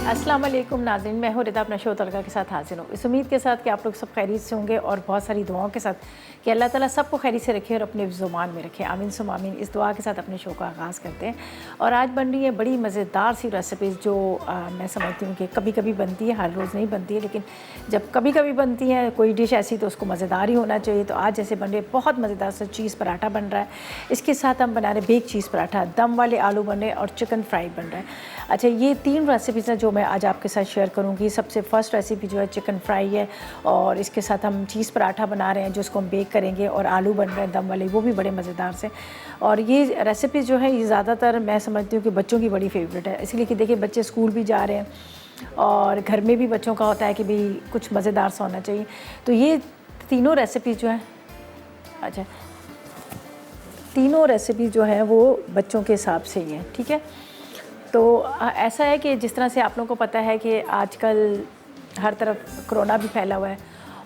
अस्सलाम वालेकुम नाज़रीन, मैं हूँ रिदा अपना शो तलका के साथ हाजिर हूँ। इस उम्मीद के साथ कि आप लोग सब खैरियत से होंगे और बहुत सारी दुआओं के साथ कि अल्लाह ताला सबको खैरियत से रखे और अपने ज़ुबान में रखे। आमीन सुम आमीन। इस दुआ के साथ अपने शो का आगाज़ करते हैं और आज बन रही है बड़ी मज़ेदार सी रेसिपीज़ जो मैं समझती हूँ कि कभी कभी बनती है, हर रोज़ नहीं बनती है, लेकिन जब कभी कभी बनती है कोई डिश ऐसी तो उसको मज़ेदार ही होना चाहिए। तो आज जैसे बन रही है बहुत मज़ेदार सा चीज़ पराठा बन रहा है, इसके साथ हम बना रहे बेक चीज़ पराठा, दम वाले आलू बन रहे और चिकन फ्राई बन रहा है। अच्छा, ये 3 रेसिपीज़ हैं जो मैं आज आपके साथ शेयर करूँगी। सबसे फर्स्ट रेसिपी जो है चिकन फ्राई है और इसके साथ हम चीज़ पराठा बना रहे हैं जो इसको हम बेक करेंगे, और आलू बन रहे हैं दम वाले, वो भी बड़े मज़ेदार से। और ये रेसिपी जो है ये ज़्यादातर मैं समझती हूँ कि बच्चों की बड़ी फेवरेट है, इसलिए कि देखिए बच्चे स्कूल भी जा रहे हैं और घर में भी बच्चों का होता है कि भाई कुछ मज़ेदार सा होना चाहिए। तो ये तीनों रेसिपीज़ जो हैं, अच्छा, तीनों रेसिपी जो है वो बच्चों के हिसाब से ही हैं, ठीक है। तो ऐसा है कि जिस तरह से आप लोगों को पता है कि आजकल हर तरफ कोरोना भी फैला हुआ है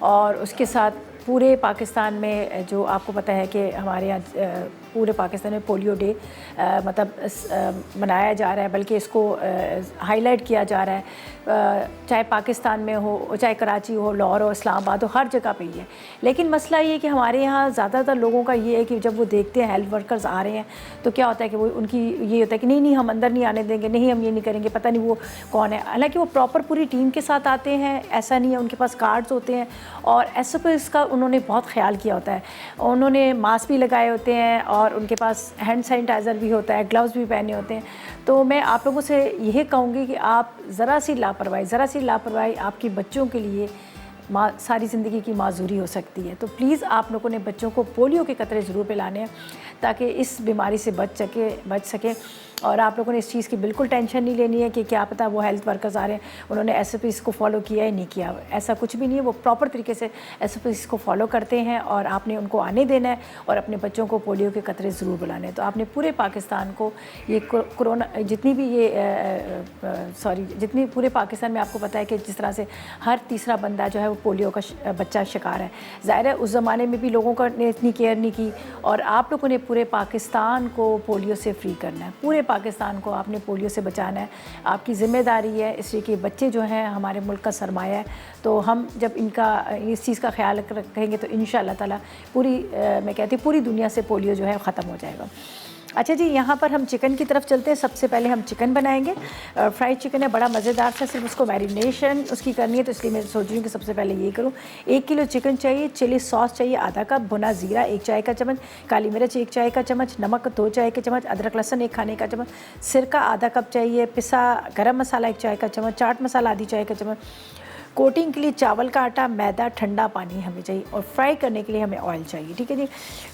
और उसके साथ पूरे पाकिस्तान में जो आपको पता है कि हमारे यहाँ पूरे पाकिस्तान में पोलियो डे मतलब मनाया जा रहा है, बल्कि इसको हाईलाइट किया जा रहा है, चाहे पाकिस्तान में हो, चाहे कराची हो, लाहौर हो, इस्लामाबाद हो, हर जगह पे ही है। लेकिन मसला ये है कि हमारे यहाँ ज़्यादातर लोगों का ये है कि जब वो देखते हैं हेल्थ वर्कर्स आ रहे हैं तो क्या होता है कि वो उनकी ये होता है कि नहीं हम अंदर नहीं आने देंगे, नहीं हम ये नहीं करेंगे, पता नहीं वो कौन है। हालांकि वो प्रॉपर पूरी टीम के साथ आते हैं, ऐसा नहीं है, उनके पास कार्ड्स होते हैं और SOPs का उन्होंने बहुत ख्याल किया होता है। उन्होंने मास्क भी लगाए होते हैं और उनके पास हैंड सैनिटाइज़र भी होता है, ग्लव्स भी पहने होते हैं। तो मैं आप लोगों से यही कहूँगी कि आप ज़रा सी लापरवाही आपके बच्चों के लिए सारी ज़िंदगी की माजूरी हो सकती है। तो प्लीज़ आप लोगों ने बच्चों को पोलियो के कतरे ज़रूर पिलाने हैं ताकि इस बीमारी से बच सके। और आप लोगों ने इस चीज़ की बिल्कुल टेंशन नहीं लेनी है कि क्या पता वो हेल्थ वर्कर्स आ रहे हैं, उन्होंने SOPs को फॉलो किया है नहीं किया, ऐसा कुछ भी नहीं है। वो प्रॉपर तरीके से SOPs को फॉलो करते हैं और आपने उनको आने देना है और अपने बच्चों को पोलियो के कतरे ज़रूर बुलाने हैं। तो आपने पूरे पाकिस्तान को ये कोरोना जितनी भी जितनी पूरे पाकिस्तान में आपको पता है कि जिस तरह से हर तीसरा बंदा जो है वो पोलियो का बच्चा शिकार है। ज़ाहिर है उस ज़माने में भी लोगों का ने इतनी केयर नहीं की और आप लोगों ने पूरे पाकिस्तान को पोलियो से फ्री करना है, पूरे पाकिस्तान को आपने पोलियो से बचाना है, आपकी ज़िम्मेदारी है। इसलिए कि बच्चे जो हैं हमारे मुल्क का सरमाया है, तो हम जब इनका इस चीज़ का ख्याल रखेंगे तो इंशाअल्लाह ताला पूरी मैं कहती हूँ पूरी दुनिया से पोलियो जो है ख़त्म हो जाएगा। अच्छा जी, यहाँ पर हम चिकन की तरफ चलते हैं। सबसे पहले हम चिकन बनाएंगे, फ्राइड चिकन है, बड़ा मज़ेदार सा, सिर्फ उसको मैरिनेशन उसकी करनी है, तो इसलिए मैं सोच रही हूँ कि सबसे पहले ये करूँ। 1 किलो चिकन चाहिए, चिली सॉस चाहिए आधा कप, भुना ज़ीरा 1 चाय का चम्मच, काली मिर्च 1 चाय का चम्मच, नमक 2 चाय के चम्मच, अदरक लहसुन 1 खाने का चम्मच, सिरका आधा कप चाहिए, पिसा गरम मसाला 1 चाय का चम्मच, चाट मसाला आधी चाय का चम्मच, कोटिंग के लिए चावल का आटा, मैदा, ठंडा पानी हमें चाहिए और फ्राई करने के लिए हमें ऑयल चाहिए, ठीक है जी।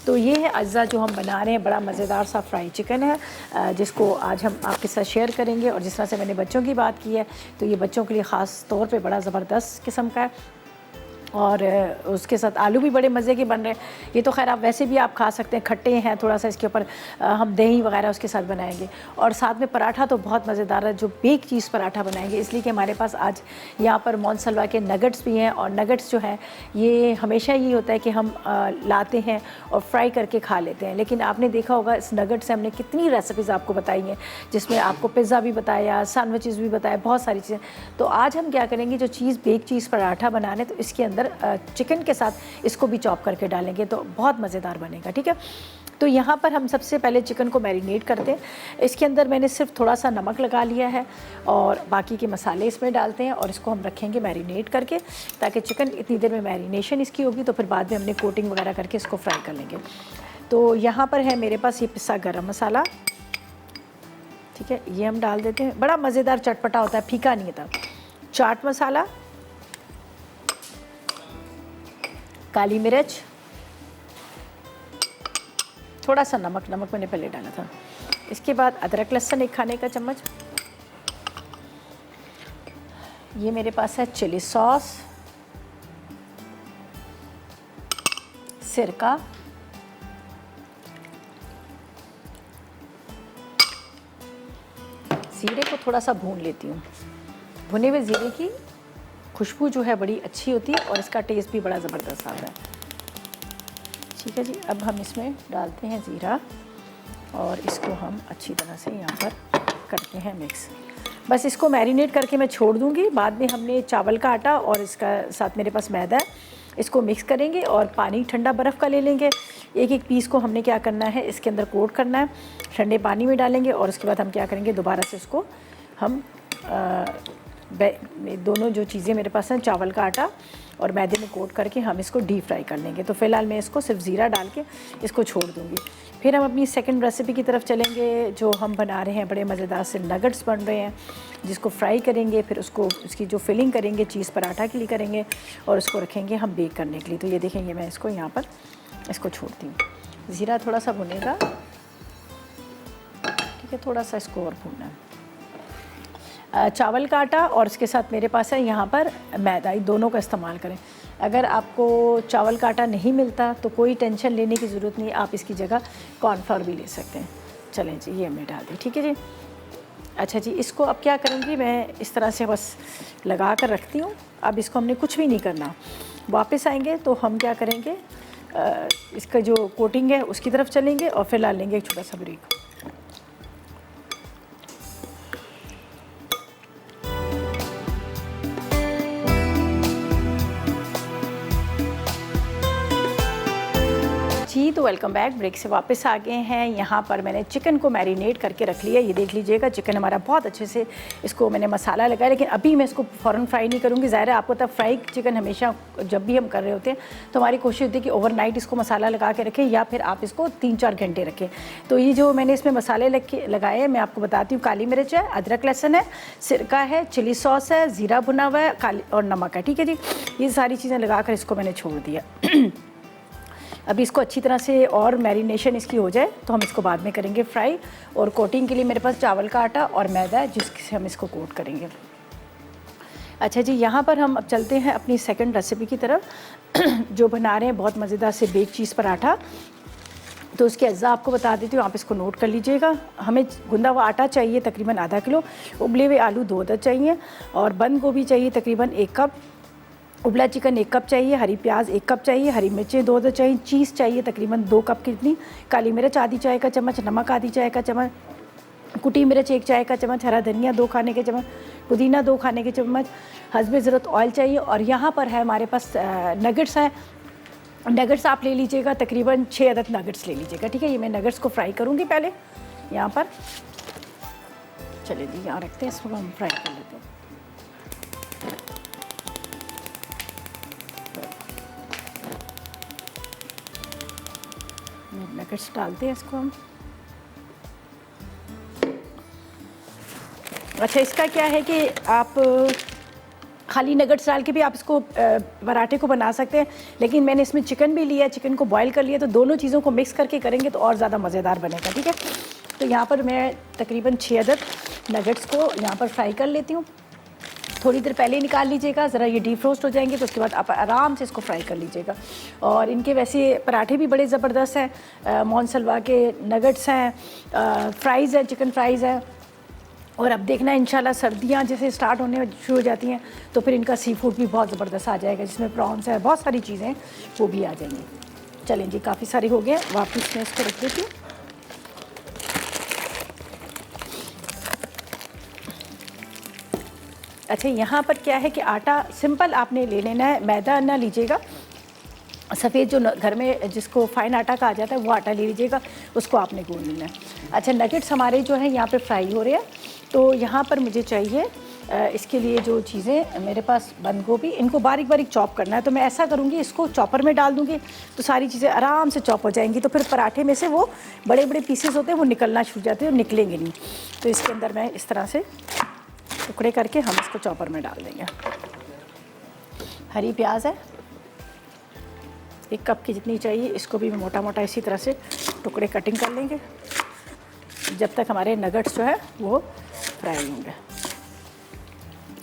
तो ये है अज्जा जो हम बना रहे हैं। बड़ा मज़ेदार सा फ्राई चिकन है जिसको आज हम आपके साथ शेयर करेंगे। और जिस तरह से मैंने बच्चों की बात की है तो ये बच्चों के लिए ख़ास तौर पे बड़ा ज़बरदस्त किस्म का है और उसके साथ आलू भी बड़े मज़े के बन रहे हैं। ये तो खैर आप वैसे भी आप खा सकते हैं, खट्टे हैं थोड़ा सा, इसके ऊपर हम दही वगैरह उसके साथ बनाएंगे। और साथ में पराठा तो बहुत मज़ेदार है, जो बेक चीज़ पराठा बनाएंगे, इसलिए कि हमारे पास आज यहाँ पर मोनसलवा के नगट्स भी हैं। और नगट्स जो हैं ये हमेशा ये होता है कि हम लाते हैं और फ्राई करके खा लेते हैं, लेकिन आपने देखा होगा इस नगट से हमने कितनी रेसिपीज़ आपको बताई हैं, जिसमें आपको पिज़्ज़ा भी बताया, सैंडविचेस भी बताया, बहुत सारी चीज़ें। तो आज हम क्या करेंगे, जो चीज़ बेक चीज़ पराठा बनाने, तो इसके अंदर चिकन के साथ इसको भी चॉप करके डालेंगे तो बहुत मज़ेदार बनेगा, ठीक है। तो यहाँ पर हम सबसे पहले चिकन को मैरिनेट करते हैं। इसके अंदर मैंने सिर्फ थोड़ा सा नमक लगा लिया है और बाकी के मसाले इसमें डालते हैं और इसको हम रखेंगे मैरिनेट करके, ताकि चिकन इतनी देर में मैरिनेशन इसकी होगी तो फिर बाद में हमने कोटिंग वगैरह करके इसको फ्राई कर लेंगे। तो यहाँ पर है मेरे पास ये पिसा गरम मसाला, ठीक है, ये हम डाल देते हैं। बड़ा मज़ेदार चटपटा होता है, फीका नहीं होता। चाट मसाला, काली मिर्च, थोड़ा सा नमक मैंने पहले डाला था। इसके बाद अदरक लहसुन 1 खाने का चम्मच, ये मेरे पास है चिली सॉस, सिरका, ज़ीरे को थोड़ा सा भून लेती हूँ। भुने हुए ज़ीरे की खुशबू जो है बड़ी अच्छी होती है और इसका टेस्ट भी बड़ा ज़बरदस्त आता है, ठीक है जी। अब हम इसमें डालते हैं ज़ीरा और इसको हम अच्छी तरह से यहाँ पर करते हैं मिक्स। बस इसको मैरिनेट करके मैं छोड़ दूँगी। बाद में हमने चावल का आटा और इसका साथ मेरे पास मैदा है, इसको मिक्स करेंगे और पानी ठंडा बर्फ़ का ले लेंगे। एक एक पीस को हमने क्या करना है, इसके अंदर कोट करना है, ठंडे पानी में डालेंगे और उसके बाद हम क्या करेंगे, दोबारा से इसको हम दोनों जो चीज़ें मेरे पास हैं, चावल का आटा और मैदे में कोट करके हम इसको डीप फ्राई कर लेंगे। तो फ़िलहाल मैं इसको सिर्फ ज़ीरा डाल के इसको छोड़ दूँगी। फिर हम अपनी सेकंड रेसिपी की तरफ चलेंगे, जो हम बना रहे हैं, बड़े मज़ेदार से नगेट्स बन रहे हैं, जिसको फ्राई करेंगे, फिर उसको उसकी जो फिलिंग करेंगे चीज़ पराठा के लिए करेंगे और उसको रखेंगे हम बेक करने के लिए। तो ये देखेंगे, मैं इसको यहाँ पर इसको छोड़ती हूँ। ज़ीरा थोड़ा सा भुनेगा, ठीक है, थोड़ा सा इसको और भूनना है। चावल का आटा और इसके साथ मेरे पास है यहाँ पर मैदा, दोनों का इस्तेमाल करें। अगर आपको चावल का आटा नहीं मिलता तो कोई टेंशन लेने की ज़रूरत नहीं, आप इसकी जगह कॉर्नफ्लोर भी ले सकते हैं। चलें जी, ये हमने डाल दी, ठीक है जी। अच्छा जी, इसको अब क्या करूँगी मैं, इस तरह से बस लगा कर रखती हूँ। अब इसको हमने कुछ भी नहीं करना। वापस आएंगे तो हम क्या करेंगे, इसका जो कोटिंग है उसकी तरफ चलेंगे और फिर ला लेंगे एक छोटा सा ब्रेक। जी, तो वेलकम बैक। ब्रेक से वापस आ गए हैं। यहाँ पर मैंने चिकन को मैरिनेट करके रख लिया। ये देख लीजिएगा, चिकन हमारा बहुत अच्छे से, इसको मैंने मसाला लगाया, लेकिन अभी मैं इसको फ़ौरन फ्राई नहीं करूँगी। ज़ाहिर है आपको पता, फ्राई चिकन हमेशा जब भी हम कर रहे होते हैं तो हमारी कोशिश होती है कि ओवरनाइट इसको मसाला लगा के रखें या फिर आप इसको 3-4 घंटे रखें। तो ये जो मैंने इसमें मसाले लगाए हैं, मैं आपको बताती हूँ। काली मिर्च है, अदरक लहसुन है, सिरका है, चिली सॉस है, ज़ीरा भुना हुआ है, काली और नमक है, ठीक है जी। ये सारी चीज़ें लगा कर इसको मैंने छोड़ दिया। अभी इसको अच्छी तरह से और मैरिनेशन इसकी हो जाए तो हम इसको बाद में करेंगे फ्राई। और कोटिंग के लिए मेरे पास चावल का आटा और मैदा है, जिससे हम इसको कोट करेंगे। अच्छा जी, यहाँ पर हम अब चलते हैं अपनी सेकंड रेसिपी की तरफ, जो बना रहे हैं बहुत मज़ेदार से बेक चीज़ पराठा। तो उसके अज्जा आपको बता देती हूँ, आप इसको नोट कर लीजिएगा। हमें गूंदा हुआ आटा चाहिए तकरीबन आधा किलो, उबले हुए आलू 2 अदद चाहिए और बंद गोभी चाहिए तकरीबन 1 कप, उबला चिकन 1 कप चाहिए, हरी प्याज 1 कप चाहिए, हरी मिर्चें 2 अदद चाहिए, चीज़ चाहिए तकरीबन 2 कप कितनी, काली मिर्च आधी चाय का चम्मच, नमक आधी चाय का चम्मच, कुटी मिर्च 1 चाय का चम्मच, हरा धनिया 2 खाने के चम्मच, पुदीना 2 खाने के चम्मच, हस्बे ज़रूरत ऑयल चाहिए। और यहाँ पर है हमारे पास नगेट्स हैं। नगेट्स आप ले लीजिएगा, तकरीबन 6 अदद नगेट्स ले लीजिएगा, ठीक है। ये मैं नगेट्स को फ्राई करूँगी पहले यहाँ पर। चलिए जी, यहाँ रखते हैं, इसको हम फ्राई कर लेते हैं। नगेट्स डालते हैं इसको हम। अच्छा, इसका क्या है कि आप खाली नगेट्स डाल के भी आप इसको पराठे को बना सकते हैं, लेकिन मैंने इसमें चिकन भी लिया, चिकन को बॉईल कर लिया, तो दोनों चीज़ों को मिक्स करके करेंगे तो और ज़्यादा मज़ेदार बनेगा, ठीक है। तो यहाँ पर मैं तकरीबन 6 अदद नगेट्स को यहाँ पर फ्राई कर लेती हूँ। थोड़ी देर पहले ही निकाल लीजिएगा, ज़रा ये डीफ्रोस्ट हो जाएंगे तो उसके बाद आप आराम से इसको फ्राई कर लीजिएगा। और इनके वैसे पराठे भी बड़े ज़बरदस्त हैं। मोनसलवा के नगेट्स हैं, फ्राइज़ हैं, चिकन फ्राइज़ हैं। और अब देखना इंशाल्लाह सर्दियाँ जैसे स्टार्ट होने शुरू हो जाती हैं तो फिर इनका सी फूड भी बहुत ज़बरदस्त आ जाएगा, जिसमें प्रॉन्स है, बहुत सारी चीज़ें वो भी आ जाएंगी। चलें जी, काफ़ी सारे हो गए, वापस मैं इसको रख देती हूँ। अच्छा, यहाँ पर क्या है कि आटा सिंपल आपने ले लेना है, मैदा ना लीजिएगा। सफ़ेद जो घर में जिसको फ़ाइन आटा कहा जाता है वो आटा ले लीजिएगा, उसको आपने गूंद लेना है। अच्छा, नगेट्स हमारे जो है यहाँ पे फ्राई हो रहे हैं, तो यहाँ पर मुझे चाहिए इसके लिए जो चीज़ें मेरे पास, बंद गोभी, इनको बारीक बारीक चॉप करना है। तो मैं ऐसा करूँगी, इसको चॉपर में डाल दूँगी तो सारी चीज़ें आराम से चॉप हो जाएंगी। तो फिर पराठे में से वो बड़े बड़े पीसेस होते हैं वो निकलना शुरू जाते हैं और निकलेंगे नहीं। तो इसके अंदर मैं इस तरह से टुकड़े करके हम इसको चॉपर में डाल देंगे। हरी प्याज है 1 कप की जितनी चाहिए, इसको भी मोटा मोटा इसी तरह से टुकड़े कटिंग कर लेंगे जब तक हमारे नगेट्स जो है वो फ्राई होंगे।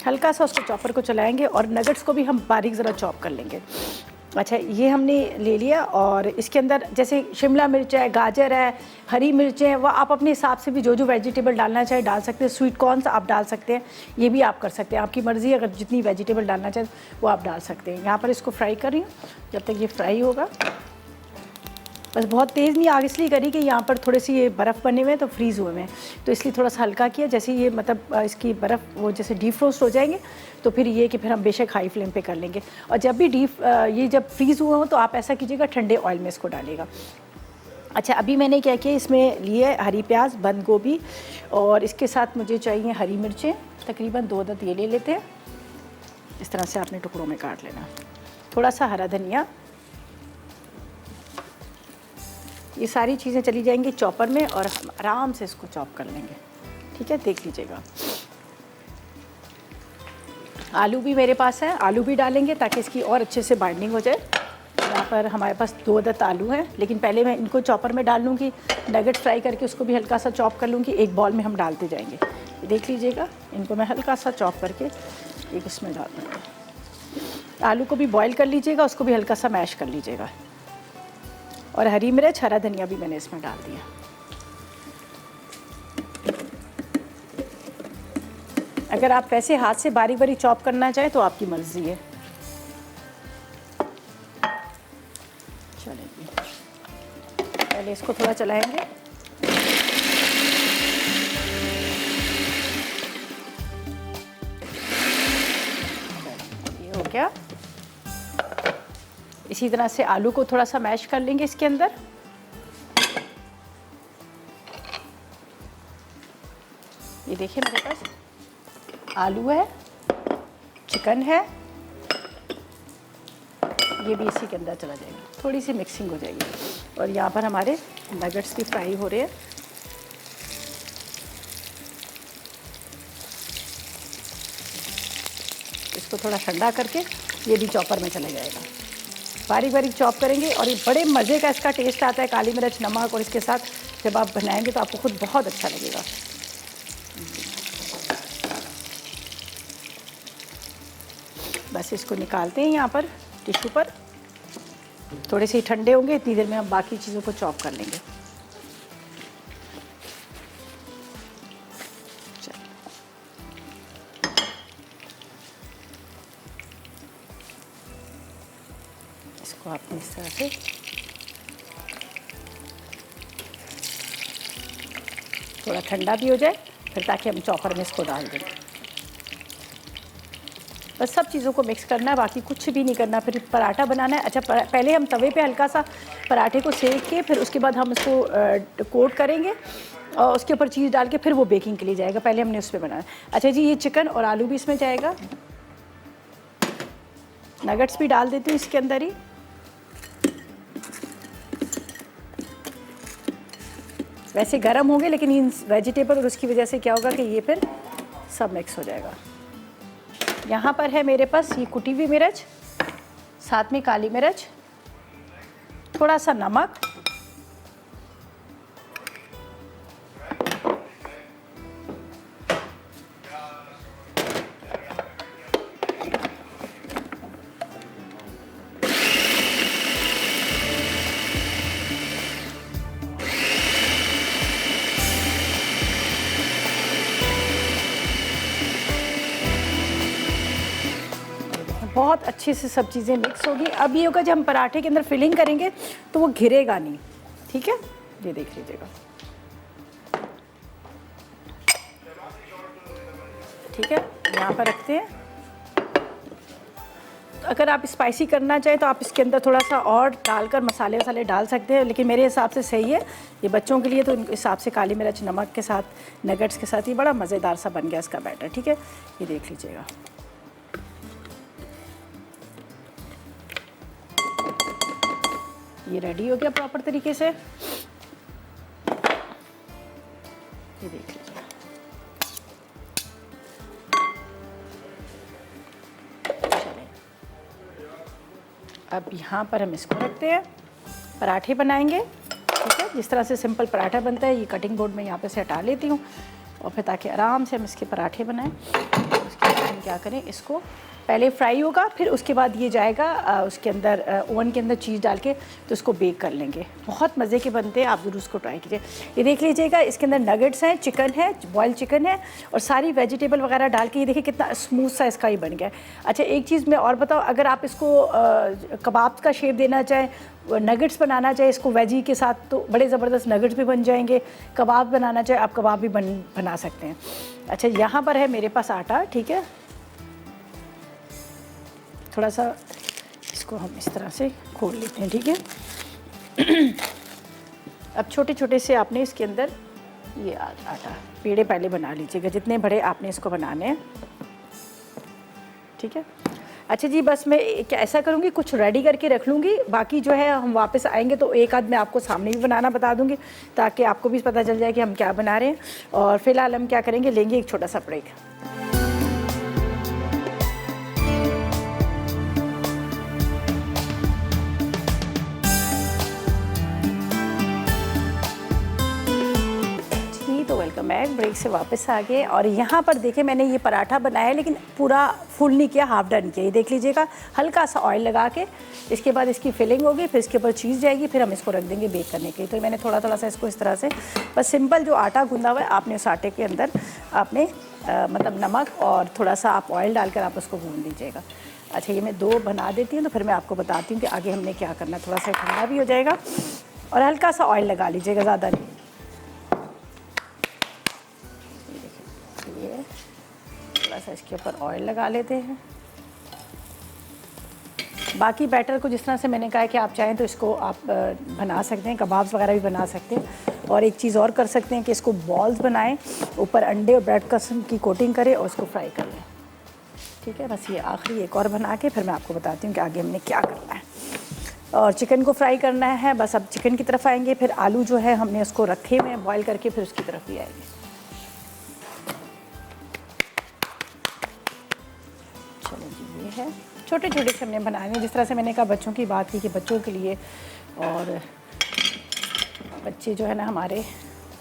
हल्का सा उसको चॉपर को चलाएंगे और नगेट्स को भी हम बारीक ज़रा चॉप कर लेंगे। अच्छा, ये हमने ले लिया और इसके अंदर जैसे शिमला मिर्च है, गाजर है, हरी मिर्चें हैं, वह आप अपने हिसाब से भी जो जो वेजिटेबल डालना चाहे डाल सकते हैं। स्वीट कॉर्न्स आप डाल सकते हैं, ये भी आप कर सकते हैं, आपकी मर्ज़ी। अगर जितनी वेजिटेबल डालना चाहे वो आप डाल सकते हैं। यहाँ पर इसको फ्राई कर रही हूँ, जब तक ये फ्राई होगा बस बहुत तेज़ नहीं आग इसलिए करी कि यहाँ पर थोड़े से ये बर्फ़ बने हुए हैं तो फ्रीज़ हुए हैं, तो इसलिए थोड़ा सा हल्का किया। जैसे ये मतलब इसकी बर्फ़ वो जैसे डीफ्रोस्ट हो जाएंगे तो फिर ये कि फिर हम बेशक हाई फ्लेम पे कर लेंगे। और जब भी ये जब फ्रीज़ हुए हों तो आप ऐसा कीजिएगा, ठंडे ऑयल में इसको डालिएगा। अच्छा, अभी मैंने क्या किया, इसमें लिए हरी प्याज, बंद गोभी, और इसके साथ मुझे चाहिए हरी मिर्चें, तकरीबन 2 अदद ये ले लेते हैं। इस तरह से आपने टुकड़ों में काट लेना। थोड़ा सा हरा धनिया, ये सारी चीज़ें चली जाएंगी चॉपर में और हम आराम से इसको चॉप कर लेंगे। ठीक है, देख लीजिएगा। आलू भी मेरे पास है, आलू भी डालेंगे ताकि इसकी और अच्छे से बाइंडिंग हो जाए। यहाँ पर हमारे पास 2 अदद आलू हैं, लेकिन पहले मैं इनको चॉपर में डाल लूँगी, नगेट फ्राई करके उसको भी हल्का सा चॉप कर लूँगी। एक बॉल में हम डालते जाएंगे, देख लीजिएगा। इनको मैं हल्का सा चॉप करके एक इसमें डाल दूँगी। आलू को भी बॉईल कर लीजिएगा, उसको भी हल्का सा मैश कर लीजिएगा। और हरी मिर्च, हरा धनिया भी मैंने इसमें डाल दिया। अगर आप वैसे हाथ से बारीक बारीक चॉप करना चाहें तो आपकी मर्ज़ी है। चलेगी, पहले इसको थोड़ा चलाएंगे। ये हो गया। इसी तरह से आलू को थोड़ा सा मैश कर लेंगे इसके अंदर। ये देखिए मेरे पास आलू है, चिकन है, ये भी इसी के अंदर चला जाएगा। थोड़ी सी मिक्सिंग हो जाएगी। और यहाँ पर हमारे नगेट्स भी फ्राई हो रहे हैं। इसको थोड़ा ठंडा करके ये भी चॉपर में चला जाएगा। बारीक बारीक चॉप करेंगे और ये बड़े मज़े का इसका टेस्ट आता है, काली मिर्च, नमक, और इसके साथ जब आप बनाएंगे तो आपको खुद बहुत अच्छा लगेगा। बस इसको निकालते हैं यहाँ पर टिश्यू पर। थोड़े से ठंडे होंगे, इतनी देर में हम बाकी चीज़ों को चॉप कर लेंगे। इसको आपने इस तरह से थोड़ा ठंडा भी हो जाए फिर, ताकि हम चॉपर में इसको डाल दें। बस सब चीज़ों को मिक्स करना है, बाकी कुछ भी नहीं करना। फिर पराठा बनाना है। अच्छा, पहले हम तवे पे हल्का सा पराठे को सेक के फिर उसके बाद हम इसको कोट करेंगे और उसके ऊपर चीज़ डाल के फिर वो बेकिंग के लिए जाएगा। पहले हमने उस पर बनाना है। अच्छा जी, ये चिकन और आलू भी इसमें जाएगा। नगेट्स भी डाल देती हूँ इसके अंदर ही। वैसे गर्म होंगे, लेकिन इन वेजिटेबल और उसकी वजह से क्या होगा कि ये फिर सब मिक्स हो जाएगा। यहाँ पर है मेरे पास ये कुटी हुई मिर्च, साथ में काली मिर्च, थोड़ा सा नमक, बहुत अच्छे से सब चीज़ें मिक्स होगी। अब ये होगा जब हम पराठे के अंदर फिलिंग करेंगे तो वो घिरेगा नहीं। ठीक है, ये देख लीजिएगा। ठीक है, यहाँ पर रखते हैं। तो अगर आप स्पाइसी करना चाहें तो आप इसके अंदर थोड़ा सा और डालकर मसाले वसाले डाल सकते हैं, लेकिन मेरे हिसाब से सही है ये बच्चों के लिए। तो इनके हिसाब से काली मिर्च, नमक के साथ, नगेट्स के साथ ये बड़ा मज़ेदार सा बन गया इसका बैटर। ठीक है, ये देख लीजिएगा। ये रेडी हो गया प्रॉपर तरीके से। ये देख लीजिए। चलिए, अब यहाँ पर हम इसको रखते हैं। पराठे बनाएंगे। ठीक है, जिस तरह से सिंपल पराठा बनता है, ये कटिंग बोर्ड में यहाँ पे से हटा लेती हूँ और फिर ताकि आराम से हम इसके पराठे बनाएं। उसके बाद हम क्या करें, इसको पहले फ्राई होगा, फिर उसके बाद ये जाएगा उसके अंदर ओवन के अंदर चीज़ डाल के तो उसको बेक कर लेंगे। बहुत मज़े के बनते हैं, आप ज़रूर उसको ट्राई कीजिए। ये देख लीजिएगा, इसके अंदर नगेट्स हैं, चिकन है, बॉयल चिकन है और सारी वेजिटेबल वगैरह डाल के ये देखिए कितना स्मूथ सा इसका ही बन गया है। अच्छा, एक चीज़ मैं और बताऊँ, अगर आप इसको कबाब का शेप देना चाहें, नगेट्स बनाना चाहे इसको वेजी के साथ तो बड़े ज़बरदस्त नगेट्स भी बन जाएंगे। कबाब बनाना चाहे आप कबाब भी बना सकते हैं। अच्छा, यहाँ पर है मेरे पास आटा, ठीक है। थोड़ा सा इसको हम इस तरह से खोल लेते हैं, ठीक है। अब छोटे छोटे से आपने इसके अंदर ये आटा पेड़े पहले बना लीजिएगा, जितने बड़े आपने इसको बनाने हैं, ठीक है। अच्छा जी, बस मैं क्या ऐसा करूँगी, कुछ रेडी करके रख लूँगी, बाकी जो है हम वापस आएंगे तो एक आध मैं आपको सामने भी बनाना बता दूँगी, ताकि आपको भी पता चल जाए कि हम क्या बना रहे हैं। और फिलहाल हम क्या करेंगे, लेंगे एक छोटा सा ब्रेक। तो वेलकम बैक, ब्रेक से वापस आ गए। और यहाँ पर देखिए मैंने ये पराठा बनाया है, लेकिन पूरा फुल नहीं किया, हाफ डन किया। ये देख लीजिएगा, हल्का सा ऑयल लगा के इसके बाद इसकी फिलिंग होगी, फिर इसके ऊपर चीज़ जाएगी, फिर हम इसको रख देंगे बेक करने के लिए। तो मैंने थोड़ा थोड़ा सा इसको इस तरह से, बस सिंपल जो आटा गूंदा हुआ है आपने उस आटे के अंदर आपने मतलब नमक और थोड़ा सा आप ऑयल डालकर आप उसको गूंद दीजिएगा। अच्छा, ये मैं 2 बना देती हूँ, तो फिर मैं आपको बताती हूँ कि आगे हमने क्या करना है। थोड़ा सा ठंडा भी हो जाएगा और हल्का सा ऑयल लगा लीजिएगा, ज़्यादा नहीं। थोड़ा सा इसके ऊपर ऑयल लगा लेते हैं। बाकी बैटर को जिस तरह से मैंने कहा है कि आप चाहें तो इसको आप बना सकते हैं, कबाब्स वगैरह भी बना सकते हैं। और एक चीज़ और कर सकते हैं कि इसको बॉल्स बनाएं, ऊपर अंडे और ब्रेड क्रम्ब की कोटिंग करें और उसको फ्राई कर लें, ठीक है। बस ये आखिरी एक और बना के फिर मैं आपको बताती हूँ कि आगे हमने क्या करना है। और चिकन को फ्राई करना है, बस अब चिकन की तरफ आएंगे, फिर आलू जो है हमने उसको रखे हुए हैं बॉयल करके, फिर उसकी तरफ भी आएंगे। चलो जी, ये है छोटे छोटे से हमने बनाए हैं, जिस तरह से मैंने कहा बच्चों की बात की कि बच्चों के लिए, और बच्चे जो है ना हमारे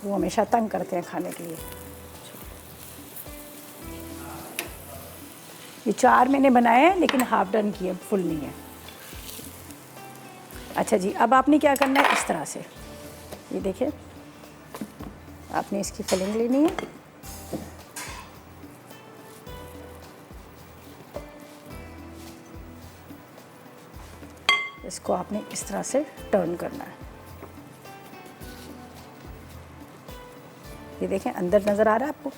वो हमेशा तंग करते हैं खाने के लिए। ये 4 मैंने बनाए हैं, लेकिन हाफ डन किए, फुल नहीं है। अच्छा जी, अब आपने क्या करना है, इस तरह से ये देखिए, आपने इसकी फिलिंग लेनी है। इसको आपने इस तरह से टर्न करना है। ये देखें, अंदर नज़र आ रहा है आपको।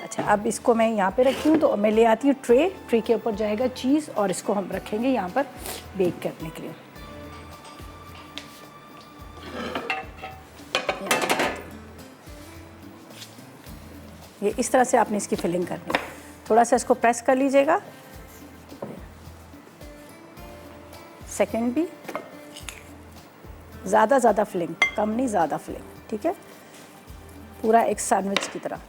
अच्छा, अब इसको मैं यहाँ पे रखी हूँ, तो मैं ले आती हूँ ट्रे के ऊपर जाएगा चीज़, और इसको हम रखेंगे यहाँ पर बेक करने के लिए। ये इस तरह से आपने इसकी फिलिंग करनी है। थोड़ा सा इसको प्रेस कर लीजिएगा, सेकंड भी, ज़्यादा फिलिंग, कम नहीं, ज़्यादा फिलिंग, ठीक है। पूरा एक सैंडविच की तरह।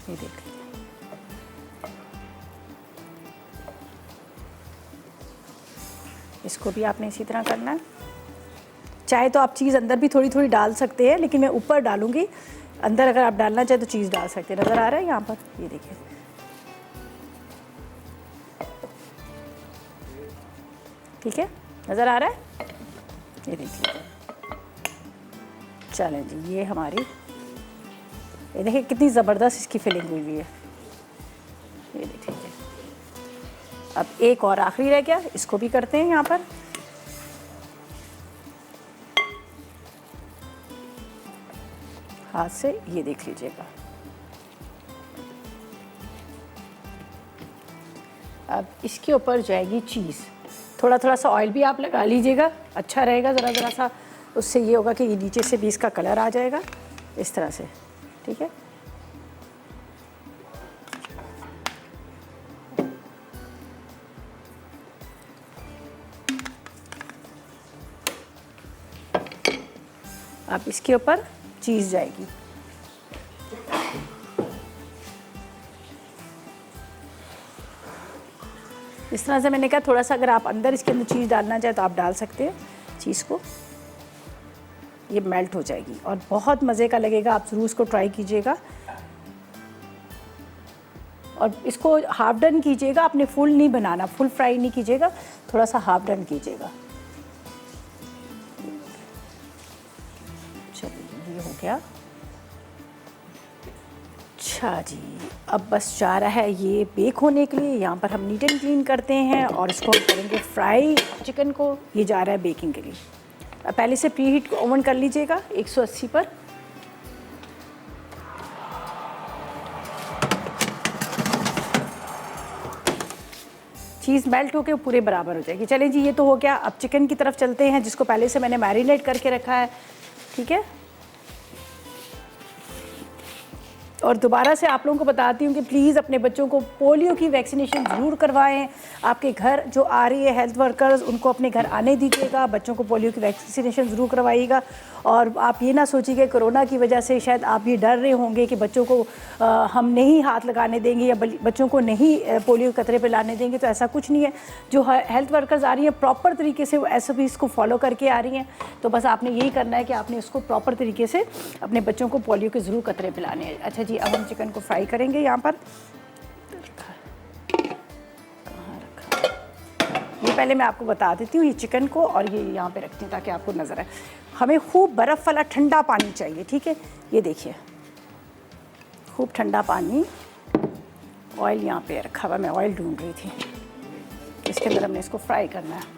ये देख, इसको भी आपने इसी तरह करना है। चाहे तो आप चीज़ अंदर भी थोड़ी थोड़ी डाल सकते हैं, लेकिन मैं ऊपर डालूंगी। अंदर अगर आप डालना चाहे तो चीज़ डाल सकते हैं। नज़र आ रहा है यहाँ पर, ये देखिए, ठीक है, नज़र आ रहा है, ये देखिए। चलें जी, ये हमारी, ये देखिए कितनी ज़बरदस्त इसकी फिलिंग हुई हुई है, ये देखिए। अब एक और आखिरी रह गया, इसको भी करते हैं यहाँ पर। हाथ से ये देख लीजिएगा। अब इसके ऊपर जाएगी चीज़। थोड़ा थोड़ा सा ऑयल भी आप लगा लीजिएगा, अच्छा रहेगा। ज़रा सा उससे ये होगा कि ये नीचे से भी इसका कलर आ जाएगा, इस तरह से, ठीक है। अब इसके ऊपर चीज़ जाएगी। इस तरह से मैंने कहा, थोड़ा सा अगर आप अंदर इसके अंदर चीज़ डालना चाहे तो आप डाल सकते हैं चीज़ को, ये मेल्ट हो जाएगी और बहुत मज़े का लगेगा। आप ज़रूर इसको ट्राई कीजिएगा और इसको हाफ डन कीजिएगा। आपने फुल नहीं बनाना, फुल फ्राई नहीं कीजिएगा, थोड़ा सा हाफ डन कीजिएगा। गया। अच्छा जी, अब बस जा रहा है ये बेक होने के लिए। यहाँ पर हम नीट एंड क्लीन करते हैं और इसको हम करेंगे फ्राई चिकन को। ये जा रहा है बेकिंग के लिए। अब पहले से प्री हीट ओवन कर लीजिएगा 180 पर। चीज़ मेल्ट होकर पूरे बराबर हो जाएगी। चलें जी, ये तो हो गया। अब चिकन की तरफ चलते हैं, जिसको पहले से मैंने मैरिनेट करके रखा है। ठीक है, और दोबारा से आप लोगों को बताती हूँ कि प्लीज़ अपने बच्चों को पोलियो की वैक्सीनेशन ज़रूर करवाएं। आपके घर जो आ रही है हेल्थ वर्कर्स, उनको अपने घर आने दीजिएगा, बच्चों को पोलियो की वैक्सीनेशन ज़रूर करवाइएगा। और आप ये ना सोचिए कि कोरोना की वजह से शायद आप ये डर रहे होंगे कि बच्चों को हम नहीं हाथ लगाने देंगे या बच्चों को नहीं पोलियो के कतरे पिलाने देंगे, तो ऐसा कुछ नहीं है। जो हेल्थ वर्कर्स आ रही हैं प्रॉपर तरीके से वो SOPs को फॉलो करके आ रही हैं, तो बस आपने यही करना है कि आपने उसको प्रॉपर तरीके से अपने बच्चों को पोलियो के ज़रूर कतरे पिलाने हैं। अच्छा जी, अब हम चिकन को फ्राई करेंगे। यहाँ पर कहाँ रखा, ये पहले मैं आपको बता देती हूँ। ये चिकन को और ये यहाँ पे रखती हूँ ताकि आपको नज़र आए। हमें खूब बर्फ़ वाला ठंडा पानी चाहिए। ठीक है, ये देखिए खूब ठंडा पानी। ऑयल यहाँ पे रखा हुआ, मैं ऑयल ढूंढ रही थी। इसके अंदर हमने इसको फ्राई करना है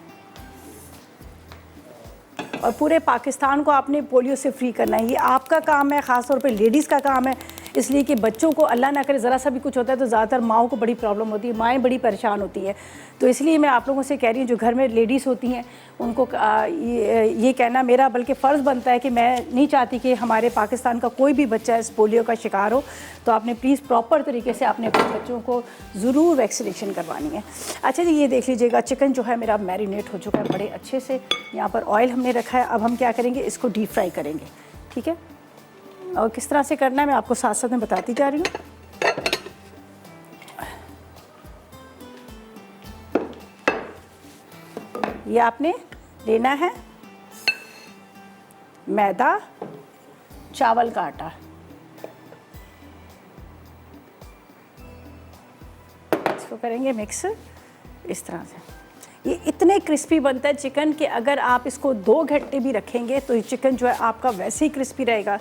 और पूरे पाकिस्तान को आपने पोलियो से फ्री करना है। ये आपका काम है, ख़ास तौर पे लेडीज़ का काम है, इसलिए कि बच्चों को अल्लाह ना करे ज़रा सा भी कुछ होता है तो ज़्यादातर माओं को बड़ी प्रॉब्लम होती है, माएँ बड़ी परेशान होती हैं। तो इसलिए मैं आप लोगों से कह रही हूँ जो घर में लेडीज़ होती हैं उनको ये कहना मेरा बल्कि फ़र्ज़ बनता है कि मैं नहीं चाहती कि हमारे पाकिस्तान का कोई भी बच्चा इस पोलियो का शिकार हो। तो आपने प्लीज़ प्रॉपर तरीके से अपने बच्चों को ज़रूर वैक्सीनेशन करवानी है। अच्छा जी, ये देख लीजिएगा चिकन जो है मेरा मैरिनेट हो चुका है बड़े अच्छे से। यहाँ पर ऑयल हमने रखा है। अब हम क्या करेंगे, इसको डीप फ्राई करेंगे। ठीक है, और किस तरह से करना है मैं आपको साथ साथ में बताती जा रही हूँ। ये आपने लेना है मैदा, चावल का आटा। इसको करेंगे मिक्स इस तरह से। ये इतने क्रिस्पी बनता है चिकन कि अगर आप इसको 2 घंटे भी रखेंगे तो ये चिकन जो है आपका वैसे ही क्रिस्पी रहेगा।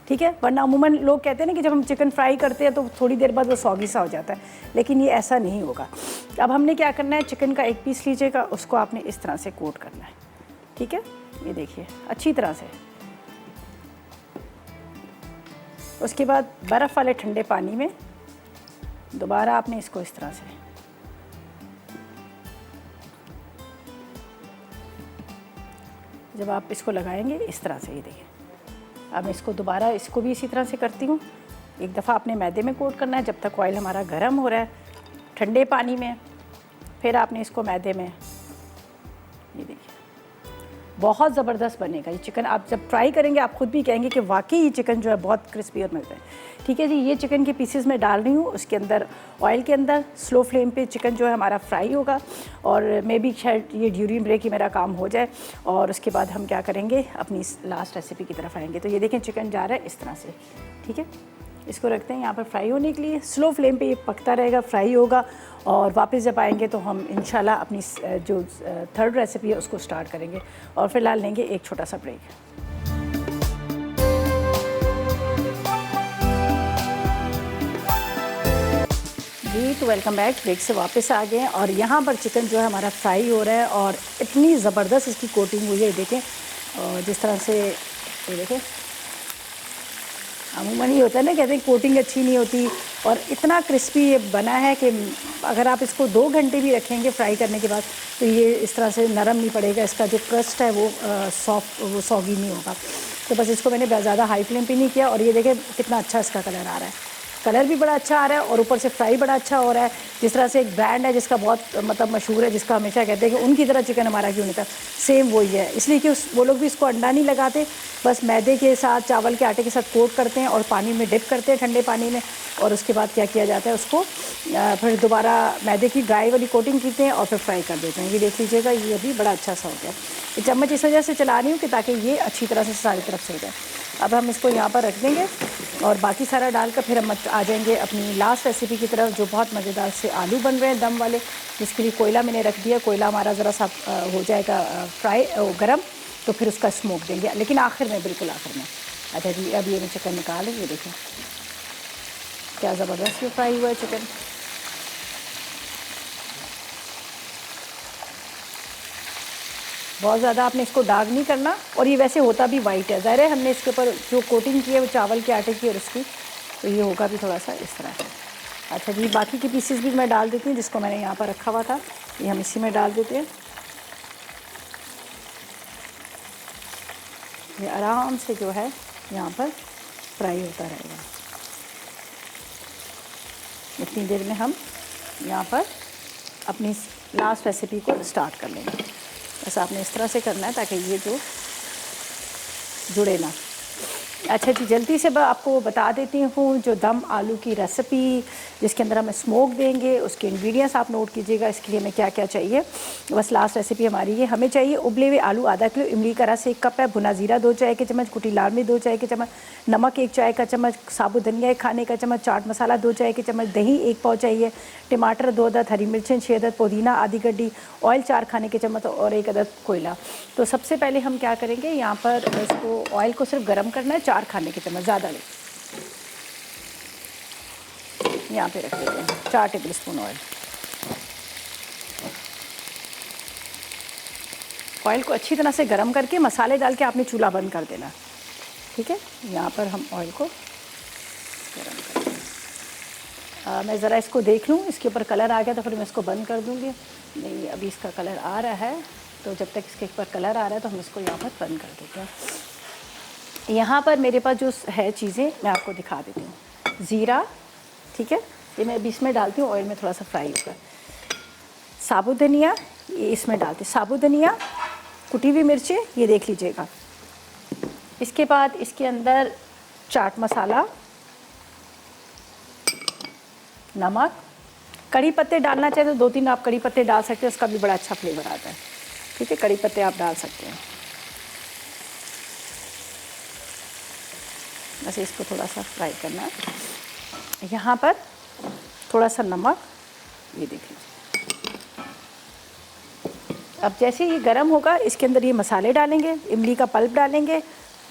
ठीक है, वरना अमूमन लोग कहते हैं ना कि जब हम चिकन फ्राई करते हैं तो थोड़ी देर बाद वो सॉगी सा हो जाता है, लेकिन ये ऐसा नहीं होगा। अब हमने क्या करना है, चिकन का एक पीस लीजिएगा, उसको आपने इस तरह से कोट करना है। ठीक है, ये देखिए अच्छी तरह से। उसके बाद बर्फ़ वाले ठंडे पानी में दोबारा आपने इसको इस तरह से जब आप इसको लगाएंगे इस तरह से, ये देखिए। अब मैं इसको दोबारा इसको भी इसी तरह से करती हूँ। एक दफ़ा आपने मैदे में कोट करना है जब तक ऑयल हमारा गर्म हो रहा है ठंडे पानी में, फिर आपने इसको मैदे में, ये देखिए बहुत ज़बरदस्त बनेगा ये चिकन। आप जब फ्राई करेंगे आप खुद भी कहेंगे कि वाकई ये चिकन जो है बहुत क्रिस्पी और मिलता है। ठीक है जी, ये चिकन के पीसेस में डाल रही हूँ उसके अंदर ऑयल के अंदर। स्लो फ्लेम पे चिकन जो है हमारा फ्राई होगा और मे बी शायद ये ड्यूरिंग ब्रेक ही मेरा काम हो जाए। और उसके बाद हम क्या करेंगे, अपनी लास्ट रेसिपी की तरफ आएंगे। तो ये देखें चिकन जा रहा है इस तरह से। ठीक है, इसको रखते हैं यहाँ पर फ्राई होने के लिए। स्लो फ्लेम पे ये पकता रहेगा, फ्राई होगा। और वापस जब आएंगे तो हम इंशाल्लाह अपनी जो थर्ड रेसिपी है उसको स्टार्ट करेंगे। और फिलहाल लेंगे एक छोटा सा ब्रेक। जी तो वेलकम बैक। ब्रेक से वापस आ गए हैं और यहाँ पर चिकन जो है हमारा फ्राई हो रहा है और इतनी ज़बरदस्त इसकी कोटिंग हुई है। देखें और जिस तरह से ये देखें, अमूमन ही होता है ना, कहते हैं कोटिंग अच्छी नहीं होती। और इतना क्रिस्पी ये बना है कि अगर आप इसको 2 घंटे भी रखेंगे फ्राई करने के बाद तो ये इस तरह से नरम नहीं पड़ेगा। इसका जो क्रस्ट है वो सॉफ्ट, वो सॉगी नहीं होगा। तो बस इसको मैंने ज़्यादा हाई फ्लेम पे नहीं किया। और ये देखें कितना अच्छा इसका कलर आ रहा है, कलर भी बड़ा अच्छा आ रहा है और ऊपर से फ्राई बड़ा अच्छा हो रहा है। जिस तरह से एक ब्रांड है जिसका बहुत मतलब मशहूर है, जिसका हमेशा कहते हैं कि उनकी तरह चिकन हमारा क्यों नहीं था, सेम वही है। इसलिए कि वो लोग भी इसको अंडा नहीं लगाते, बस मैदे के साथ चावल के आटे के साथ कोट करते हैं और पानी में डिप करते हैं ठंडे पानी में। और उसके बाद क्या किया जाता है, उसको फिर दोबारा मैदे की ड्राई वाली कोटिंग करते हैं और फिर फ्राई कर देते हैं। ये देख लीजिएगा, ये अभी बड़ा अच्छा सा हो गया। ये चम्मच इस वजह से चला रही हूँ कि ताकि ये अच्छी तरह से सारी तरफ से हो जाए। अब हम इसको यहाँ पर रख देंगे और बाकी सारा डालकर फिर हम आ जाएंगे अपनी लास्ट रेसिपी की तरफ, जो बहुत मज़ेदार से आलू बन रहे हैं दम वाले, जिसके लिए कोयला मैंने रख दिया। कोयला हमारा ज़रा सा हो जाएगा फ्राई गरम, तो फिर उसका स्मोक देंगे, लेकिन आखिर में, बिल्कुल आखिर में। अच्छा जी, अब ये मैं चिकन निकालेंगे, देखिए क्या ज़बरदस्त ये फ्राई हुआ है चिकन। बहुत ज़्यादा आपने इसको डार्क नहीं करना, और ये वैसे होता भी वाइट है, ज़ाहिर है हमने इसके ऊपर जो कोटिंग की है वो चावल के आटे की और उसकी, तो ये होगा भी थोड़ा सा इस तरह। अच्छा जी, बाकी के पीसेस भी मैं डाल देती हूँ जिसको मैंने यहाँ पर रखा हुआ था, ये हम इसी में डाल देते हैं। ये आराम से जो है यहाँ पर फ्राई होता रहेगा। इतनी देर में हम यहाँ पर अपनी लास्ट रेसिपी को स्टार्ट कर लेंगे। बस आपने इस तरह से करना है ताकि ये जो जुड़े ना। अच्छा जी, जल्दी से मैं आपको बता देती हूँ जो दम आलू की रेसिपी जिसके अंदर हमें स्मोक देंगे, उसके इंग्रेडिएंट्स आप नोट कीजिएगा, इसके लिए हमें क्या क्या चाहिए। बस लास्ट रेसिपी हमारी ये, हमें चाहिए उबले हुए आलू आधा किलो, इमली का रस 1 कप है, भुना ज़ीरा 2 चाय के चम्मच, कुटी लाल मिर्च 2 चाय के चम्मच, नमक 1 चाय का चम्मच, साबुत धनिया 1 खाने का चम्मच, चाट मसाला 2 चाय के चम्मच, दही 1 पाव चाहिए, टमाटर 2 अदद, हरी मिर्चें 6 अदद, पुदीना आधी गड्डी, ऑयल 4 खाने के चम्मच और 1 अदद कोयला। तो सबसे पहले हम क्या करेंगे, यहाँ पर इसको ऑयल को सिर्फ गर्म करना है, 4 खाने के चम्मच, ज़्यादा नहीं, यहाँ पे रख देते हैं 4 टेबल स्पून ऑयल। ऑयल को अच्छी तरह से गर्म करके मसाले डाल के आपने चूल्हा बंद कर देना, ठीक है। यहाँ पर हम ऑयल को गर्म कर दें। मैं ज़रा इसको देख लूँ, इसके ऊपर कलर आ गया तो फिर मैं इसको बंद कर दूँगी। नहीं, अभी इसका कलर आ रहा है, तो जब तक इसके ऊपर कलर आ रहा है तो हम इसको यहाँ पर बंद कर देते हैं। यहाँ पर मेरे पास जो है चीज़ें मैं आपको दिखा देती हूँ। ज़ीरा, ठीक है, ये मैं अभी इसमें डालती हूँ, ऑयल में थोड़ा सा फ्राई होगा। साबुत धनिया, ये इसमें डालती हूँ, साबुत धनिया, कुटी हुई मिर्चें, ये देख लीजिएगा। इसके बाद इसके अंदर चाट मसाला, नमक, कड़ी पत्ते डालना चाहे तो 2-3 आप कड़ी पत्ते डाल सकते हैं, उसका भी बड़ा अच्छा फ्लेवर आता है, ठीक है, कड़ी पत्ते आप डाल सकते हैं। बस इसको थोड़ा सा फ्राई करना है। यहाँ पर थोड़ा सा नमक, ये देख लीजिए। अब जैसे ये गर्म होगा इसके अंदर ये मसाले डालेंगे, इमली का पल्प डालेंगे,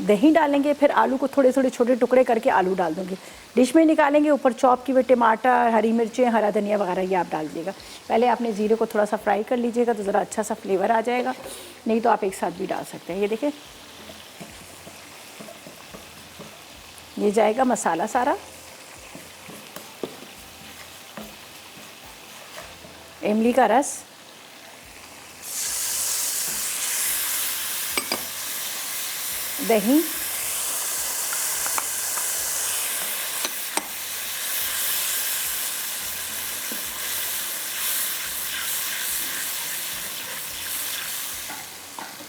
दही डालेंगे, फिर आलू को थोड़े थोड़े छोटे टुकड़े करके आलू डाल दूँगी, डिश में निकालेंगे, ऊपर चॉप किए हुए टमाटर, हरी मिर्चें, हरा धनिया वगैरह ये आप डाल दीजिएगा। पहले आपने ज़ीरे को थोड़ा सा फ्राई कर लीजिएगा तो ज़रा अच्छा सा फ्लेवर आ जाएगा, नहीं तो आप एक साथ भी डाल सकते हैं। ये देखिए, ये जाएगा मसाला सारा, इमली का रस, दही,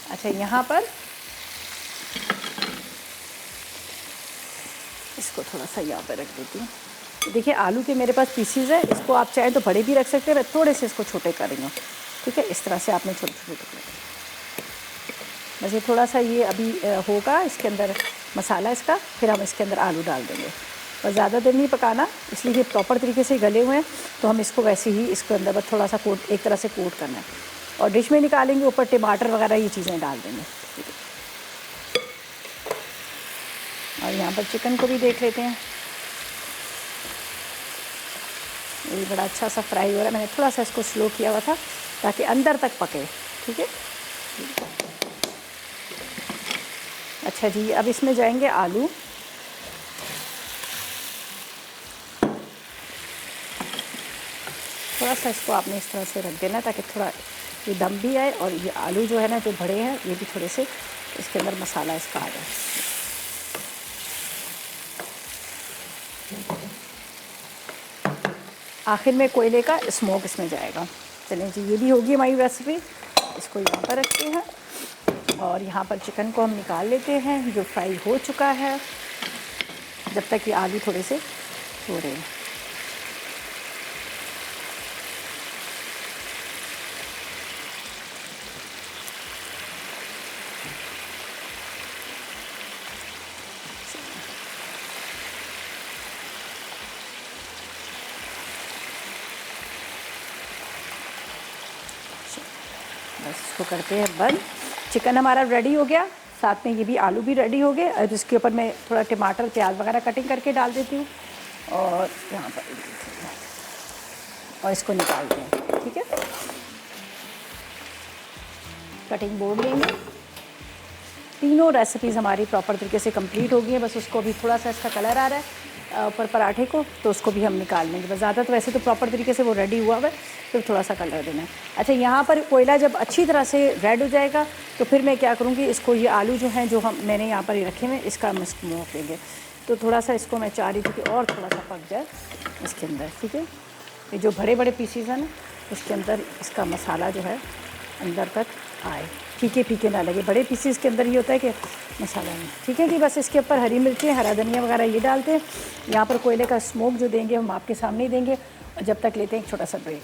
अच्छा यहाँ पर इसको थोड़ा सा यहाँ पर रख देती हूँ। देखिए आलू के मेरे पास पीसीज है, इसको आप चाहें तो बड़े भी रख सकते हैं, मैं थोड़े से इसको छोटे कर रही हूँ, ठीक है। इस तरह से आपने छोटे छोटे टुकड़े, बस ये थोड़ा सा ये अभी होगा इसके अंदर मसाला इसका, फिर हम इसके अंदर आलू डाल देंगे। बस ज़्यादा देर नहीं पकाना, इसलिए ये प्रॉपर तरीके से गले हुए हैं, तो हम इसको वैसे ही इसके अंदर बस थोड़ा सा कोट, एक तरह से कोट करना है, और डिश में निकालेंगे, ऊपर टमाटर वगैरह ये चीज़ें डाल देंगे, ठीक है। और यहाँ पर चिकन को भी देख लेते हैं, ये बड़ा अच्छा सा फ्राई हो रहा है, मैंने थोड़ा सा इसको स्लो किया हुआ था ताकि अंदर तक पके, ठीक है। अच्छा जी, अब इसमें जाएंगे आलू, थोड़ा सा इसको आपने इस तरह से रख देना ताकि थोड़ा ये दम भी आए, और ये आलू जो है ना जो बड़े हैं ये भी थोड़े से इसके अंदर मसाला इसका आ जाए। आखिर में कोयले का स्मोक इसमें जाएगा। चलिए जी, ये भी होगी हमारी रेसिपी, इसको यहाँ पर रखते हैं, और यहाँ पर चिकन को हम निकाल लेते हैं जो फ्राई हो चुका है, जब तक ये आलू थोड़े से हो रहे हैं। बस इसको करते हैं बंद। चिकन हमारा रेडी हो गया, साथ में ये भी आलू भी रेडी हो गए। अब इसके ऊपर मैं थोड़ा टमाटर प्याज वगैरह कटिंग करके डाल देती हूँ और यहाँ पर और इसको निकालते हैं। ठीक है, कटिंग बोर्ड लेंगे। तीनों रेसिपीज़ हमारी प्रॉपर तरीके से कंप्लीट हो गई हैं, बस उसको भी थोड़ा सा इसका कलर आ रहा है ऊपर पराठे को, तो उसको भी हम निकाल लेंगे। बस ज़्यादा तो वैसे तो प्रॉपर तरीके से वो रेडी हुआ हुआ है, फिर थोड़ा सा कलर देना है। अच्छा, यहाँ पर कोयला जब अच्छी तरह से रेड हो जाएगा तो फिर मैं क्या करूँगी, इसको ये आलू जो हैं जो मैंने यहाँ पर रखे हुए इसका हम स्मोक देंगे। तो थोड़ा सा इसको मैं चाह रही थी कि और थोड़ा सा पक जाए इसके अंदर। ठीक है, ये जो बड़े बड़े पीसीज हैं ना, इसके अंदर इसका मसाला जो है अंदर तक आए, फीके फीके ना लगे। बड़े पीसीज के अंदर ये होता है कि मसाला नहीं। ठीक है जी, बस इसके ऊपर हरी मिर्चें, हरा धनिया वगैरह ये डालते हैं। यहाँ पर कोयले का स्मोक जो देंगे हम आपके सामने ही देंगे, और जब तक लेते हैं एक छोटा सा ब्रेक।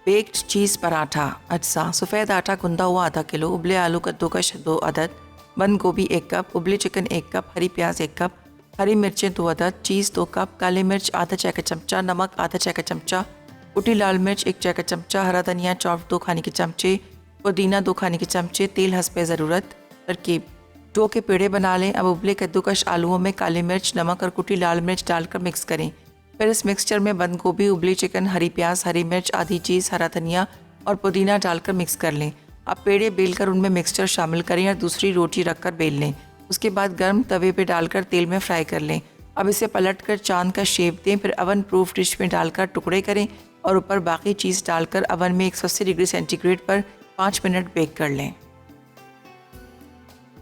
बेक्ड चीज़ पराठा अज्जा। सफ़ेद आटा गूंदा हुआ आधा किलो, उबले आलू कद्दूकश 2 अदद, बंद गोभी 1 कप, उबले चिकन 1 कप, हरी प्याज 1 कप, हरी मिर्चें 2 अदद, चीज़ 2 कप, काली मिर्च आधा चाय का चमचा, नमक आधा चाय का चमचा, कुटी लाल मिर्च 1 चाय का चमचा, हरा धनिया चॉप 2 खाने के चमचे, पुदीना 2 खाने के चमचे, तेल हस्बे ज़रूरत। तरकीब: डो के पेड़े बना लें। अब उबले कद्दूकश आलूओं में काली मिर्च, नमक और कुटी लाल मिर्च डालकर मिक्स करें। फिर इस मिक्सचर में बंद गोभी, उबली चिकन, हरी प्याज, हरी मिर्च, आधी चीज़, हरा धनिया और पुदीना डालकर मिक्स कर लें। अब पेड़े बेलकर उनमें मिक्सचर शामिल करें और दूसरी रोटी रखकर बेल लें। उसके बाद गर्म तवे पे डालकर तेल में फ्राई कर लें। अब इसे पलटकर चांद का शेप दें। फिर अवन प्रूफ डिश में डालकर टुकड़े करें और ऊपर बाकी चीज़ डालकर अवन में 180 डिग्री सेंटीग्रेड पर 5 मिनट बेक कर लें।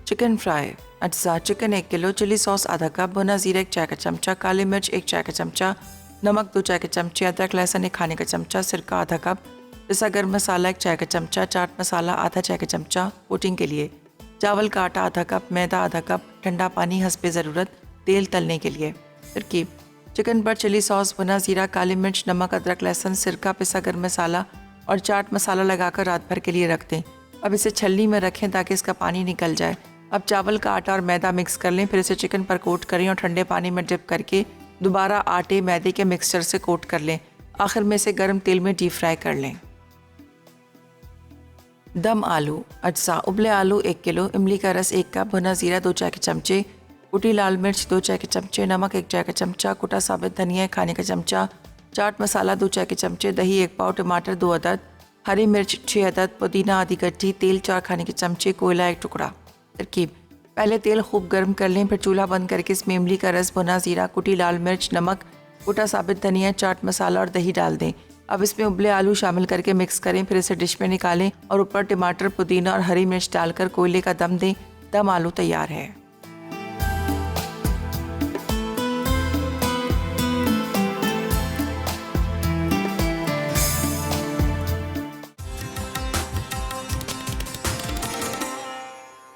चिकन फ्राई अज्जा। चिकन 1 किलो, चिली सॉस आधा कप, भुना जीरा 1 चाय का चमचा, काली मिर्च 1 चाय का चमचा, नमक 2 चाय के चमचे, अदरक लहसुन 1 खाने का चमचा, सिरका आधा कप, पिसा गर्म मसाला 1 चाय का चमचा, चाट मसाला आधा चाय का चमचा। कोटिंग के लिए चावल का आटा आधा कप, मैदा आधा कप, ठंडा पानी हस्बे ज़रूरत, तेल तलने के लिए। तरकीब: चिकन पर चिली सॉस, भुना जीरा, काली मिर्च, नमक, अदरक लहसुन, सिरका, पिसा गर्म मसाला और चाट मसाला लगाकर रात भर के लिए रख दें। अब इसे छलनी में रखें ताकि इसका पानी निकल जाए। अब चावल का आटा और मैदा मिक्स कर लें। फिर इसे चिकन पर कोट करें और ठंडे पानी में डिप करके दोबारा आटे मैदे के मिक्सचर से कोट कर लें। आखिर में इसे गर्म तेल में डीप फ्राई कर लें। दम आलू अज्जा। उबले आलू 1 किलो, इमली का रस 1 कप, भुना जीरा 2 चाय के चमचे, कुटी लाल मिर्च 2 चाय के चमचे, नमक 1 चाय का चमचा, कुटा साबित धनिया 1 खाने का चमचा, चाट मसाला 2 चाय के चमचे, दही 1 पाव, टमाटर 2 अदद, हरी मिर्च 6 अदद, पुदीना आधी गड्ढी, तेल 4 खाने के चमचे, कोयला 1 टुकड़ा। तरकीब: पहले तेल खूब गर्म कर लें। फिर चूल्हा बंद करके इसमें इमली का रस, भुना जीरा, कुटी लाल मिर्च, नमक, कुटा साबित धनिया, चाट मसाला और दही डाल दें। अब इसमें उबले आलू शामिल करके मिक्स करें। फिर इसे डिश में निकालें और ऊपर टमाटर, पुदीना और हरी मिर्च डालकर कोयले का दम दें। दम आलू तैयार है।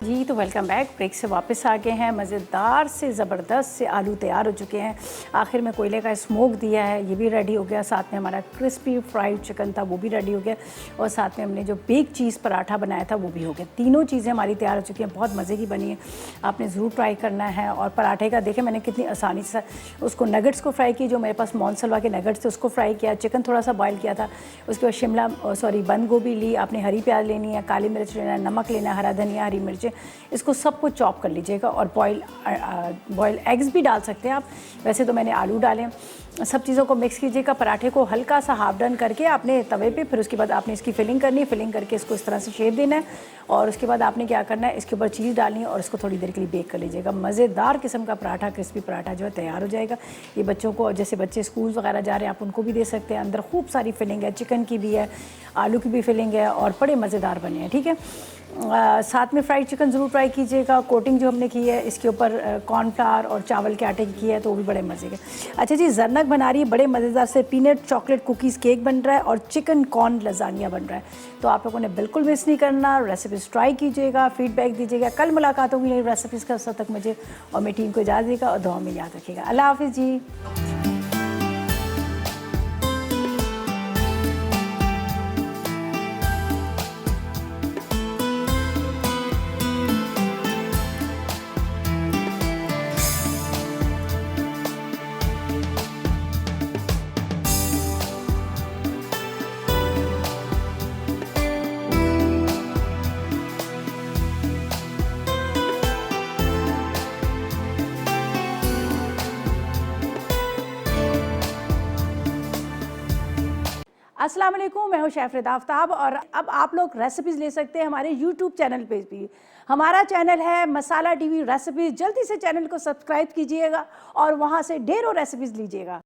जी, तो वेलकम बैक। ब्रेक से वापस आ गए हैं। मज़ेदार से ज़बरदस्त से आलू तैयार हो चुके हैं। आखिर में कोयले का स्मोक दिया है, ये भी रेडी हो गया। साथ में हमारा क्रिस्पी फ्राइड चिकन था, वो भी रेडी हो गया। और साथ में हमने जो बेक चीज़ पराठा बनाया था, वो भी हो गया। तीनों चीज़ें हमारी तैयार हो चुकी हैं। बहुत मज़े की बनी है, आपने ज़रूर ट्राई करना है। और पराठे का देखें मैंने कितनी आसानी से उसको नगेट्स को फ्राई की, जो मेरे पास मोनसलवा के नगेट्स थे उसको फ्राई किया, चिकन थोड़ा सा बॉयल किया था। उसके बाद शिमला बंद गोभी ली, आपने हरी प्याज लेनी है, काली मिर्च लेना है, नमक लेना है, हरा धनिया, हरी मिर्चें, इसको सबको चॉप कर लीजिएगा। और बॉयल एग्स भी डाल सकते हैं आप, वैसे तो मैंने आलू डाले। सब चीज़ों को मिक्स कीजिएगा। पराठे को हल्का सा हाफ डन करके आपने तवे पे, फिर उसके बाद आपने इसकी फिलिंग करनी है। फिलिंग करके इसको इस तरह से शेप देना है और उसके बाद आपने क्या करना है, इसके ऊपर चीज़ डालनी है और इसको थोड़ी देर के लिए बेक कर लीजिएगा। मज़ेदार किस्म का पराठा, क्रिस्पी पराठा जो है तैयार हो जाएगा। ये बच्चों को, जैसे बच्चे स्कूल वगैरह जा रहे हैं, आप उनको भी दे सकते हैं। अंदर खूब सारी फिलिंग है, चिकन की भी है, आलू की भी फिलिंग है और बड़े मज़ेदार बने हैं। ठीक है, साथ में फ्राइड चिकन ज़रूर ट्राई कीजिएगा। कोटिंग जो हमने की है इसके ऊपर कॉर्नफ्लावर और चावल के आटे की है, तो वो भी बड़े मज़े के। अच्छा जी, जरनक बना रही है बड़े मज़ेदार से पीनट चॉकलेट कुकीज़ केक बन रहा है और चिकन कॉर्न लजानिया बन रहा है। तो आप लोगों ने बिल्कुल मिस नहीं करना। रेसिपीज़ ट्राई कीजिएगा, फीडबैक दीजिएगा। कल मुलाकात होगी नई रेसिपीज़ का। तब तक मुझे और मेरी टीम को इजाज़त देगा और दुआ में याद रखिएगा। अल्लाह हाफिज़ जी। अस्सलाम वालेकुम, मैं हूँ शेफ आफ्ताब और अब आप लोग रेसिपीज़ ले सकते हैं हमारे यूट्यूब चैनल पे भी। हमारा चैनल है मसाला टीवी रेसिपीज़। जल्दी से चैनल को सब्सक्राइब कीजिएगा और वहाँ से ढेरों रेसिपीज़ लीजिएगा।